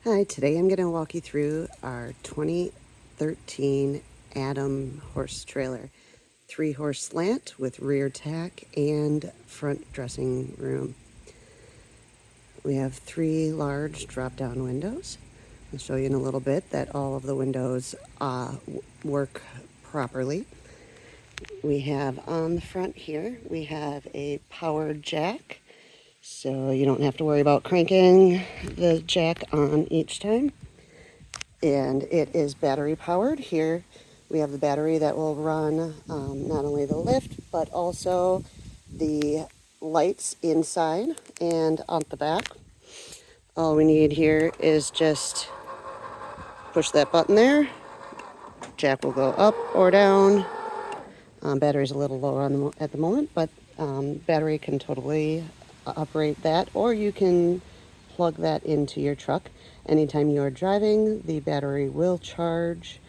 Hi, today I'm going to walk you through our 2013 Adam horse trailer. 3-horse slant with rear tack and front dressing room. We have 3 large drop-down windows. I'll show you in a little bit that all of the windows work properly. We have on the front here, we have a power jack, so you don't have to worry about cranking the jack on each time. And it is battery powered. Here we have the battery that will run not only the lift, but also the lights inside and on the back. All we need here is just push that button there. Jack will go up or down. Battery's a little low at the moment, but battery can totally operate that, or you can plug that into your truck. Anytime you are driving, the battery will charge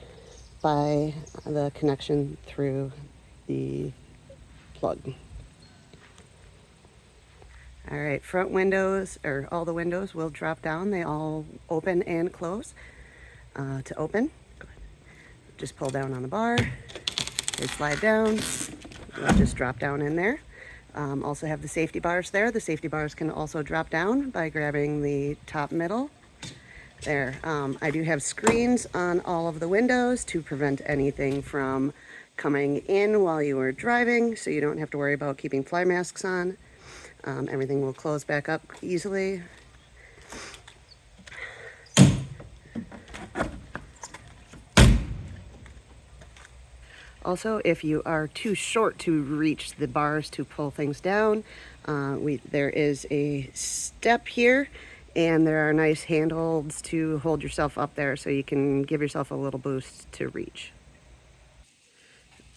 by the connection through the plug. All right, front windows, or all the windows will drop down. They all open and close. To open, just pull down on the bar. They slide down. They'll just drop down in there. Also have the safety bars there. The safety bars can also drop down by grabbing the top middle. There. I do have screens on all of the windows to prevent anything from coming in while you are driving, so you don't have to worry about keeping fly masks on. Everything will close back up easily. Also, if you are too short to reach the bars to pull things down, there is a step here, and there are nice handholds to hold yourself up there so you can give yourself a little boost to reach.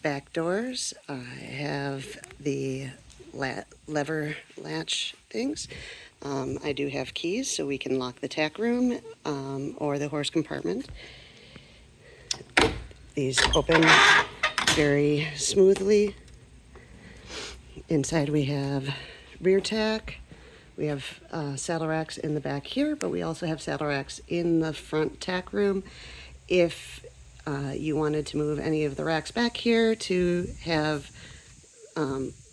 Back doors, I have the lever latch things. I do have keys so we can lock the tack room or the horse compartment. These open very smoothly. Inside we have rear tack. We have saddle racks in the back here, but we also have saddle racks in the front tack room. If you wanted to move any of the racks back here to have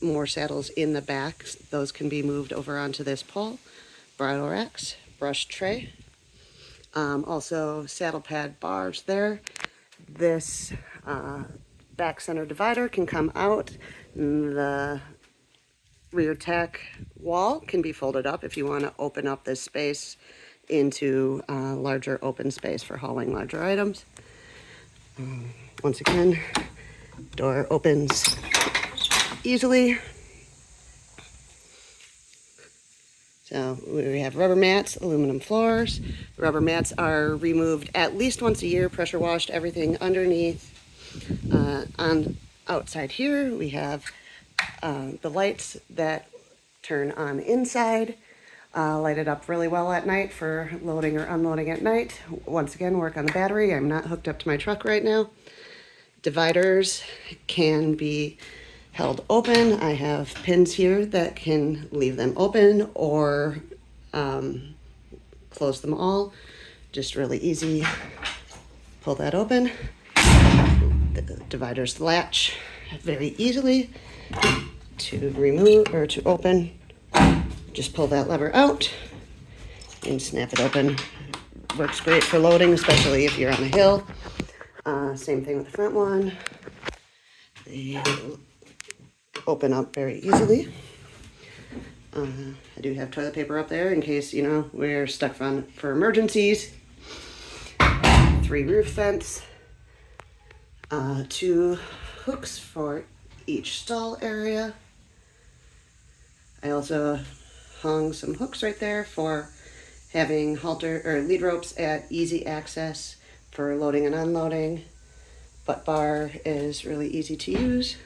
more saddles in the back, those can be moved over onto this pole. Bridle racks, brush tray. Also saddle pad bars there. This back center divider can come out. The rear tack wall can be folded up if you want to open up this space into larger open space for hauling larger items. Once again, door opens easily. So we have rubber mats, aluminum floors. Rubber mats are removed at least once a year, pressure washed, everything underneath. On outside here, we have the lights that turn on inside, light it up really well at night for loading or unloading at night. Once again, work on the battery. I'm not hooked up to my truck right now. Dividers can be held open. I have pins here that can leave them open or close them all. Just really easy. Pull that open. The dividers latch very easily. To remove or to open, just pull that lever out and snap it open. Works great for loading, especially if you're on a hill. Same thing with the front one. They open up very easily. I do have toilet paper up there in case, we're stuck for emergencies. 3 roof vents. 2 hooks for each stall area. I also hung some hooks right there for having halter or lead ropes at easy access for loading and unloading. Butt bar is really easy to use.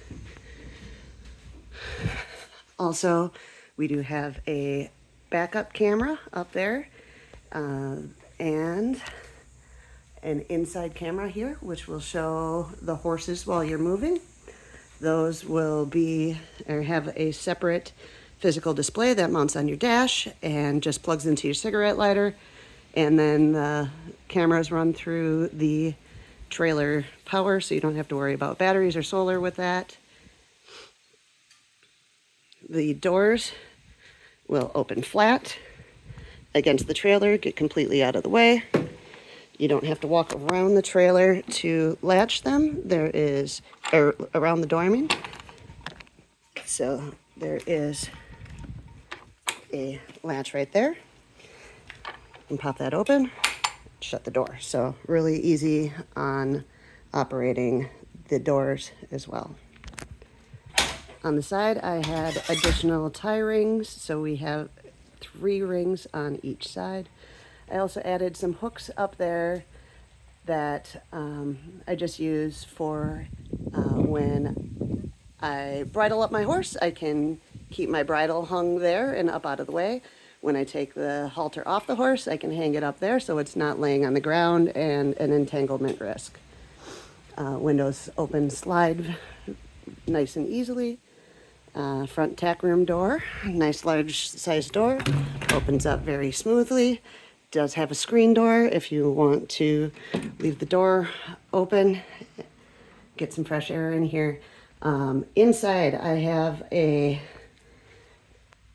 Also, we do have a backup camera up there and an inside camera here, which will show the horses while you're moving. Those will have a separate physical display that mounts on your dash and just plugs into your cigarette lighter. And then the cameras run through the trailer power, so you don't have to worry about batteries or solar with that. The doors will open flat against the trailer, get completely out of the way. You don't have to walk around the trailer to latch them. There is, or around the door, I mean. So there is a latch right there. And pop that open, shut the door. So really easy on operating the doors as well. On the side, I had additional tie rings, so we have 3 rings on each side. I also added some hooks up there that I just use for when I bridle up my horse. I can keep my bridle hung there and up out of the way. When I take the halter off the horse, I can hang it up there so it's not laying on the ground and an entanglement risk. Windows open, slide nice and easily. Front tack room door, nice large size door, opens up very smoothly. Does have a screen door if you want to leave the door open, get some fresh air in here. Inside I have a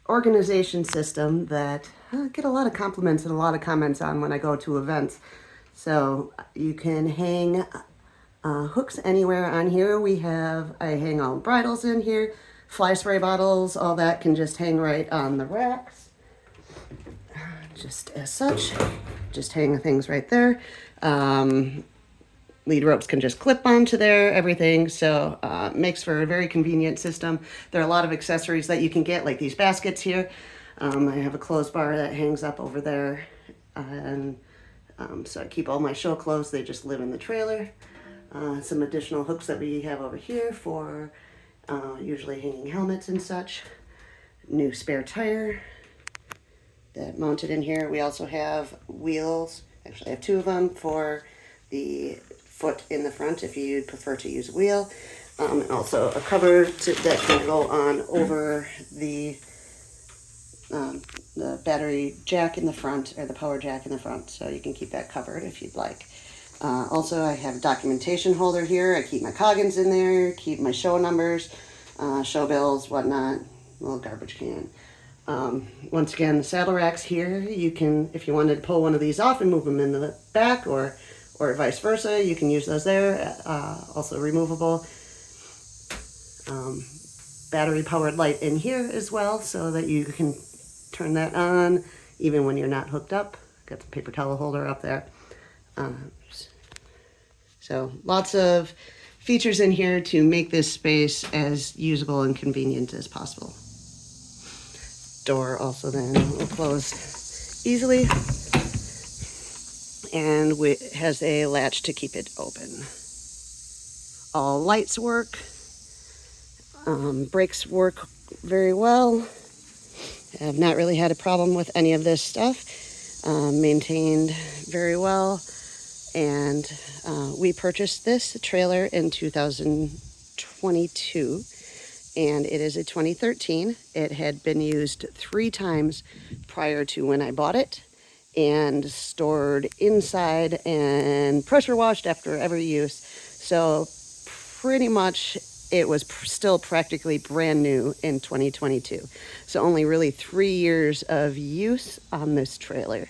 organization system that I get a lot of compliments and a lot of comments on when I go to events. So you can hang hooks anywhere on here. I hang all bridles in here, fly spray bottles, all that can just hang right on the racks. Just as such, just hang things right there. Lead ropes can just clip onto there, everything. So makes for a very convenient system. There are a lot of accessories that you can get, like these baskets here. I have a clothes bar that hangs up over there. And so I keep all my show clothes, they just live in the trailer. Some additional hooks that we have over here for usually hanging helmets and such. New spare tire that mounted in here. We also have wheels. Actually, I have 2 of them for the foot in the front if you'd prefer to use a wheel. And also a cover that can go on over the battery jack in the front, or the power jack in the front, so you can keep that covered if you'd like. Also, I have a documentation holder here. I keep my coggins in there, keep my show numbers, show bills, whatnot, little garbage can. Once again, the saddle racks here, you can, if you wanted to pull one of these off and move them in the back, or vice versa, you can use those there. Also removable. Battery powered light in here as well, so that you can turn that on even when you're not hooked up. Got the paper towel holder up there. So lots of features in here to make this space as usable and convenient as possible. Door also then will close easily, and it has a latch to keep it open. All lights work. Brakes work very well. I've not really had a problem with any of this stuff. Maintained very well. And we purchased this trailer in 2022, and it is a 2013. It had been used 3 times prior to when I bought it, and stored inside and pressure washed after every use. So pretty much it was still practically brand new in 2022. So only really 3 years of use on this trailer.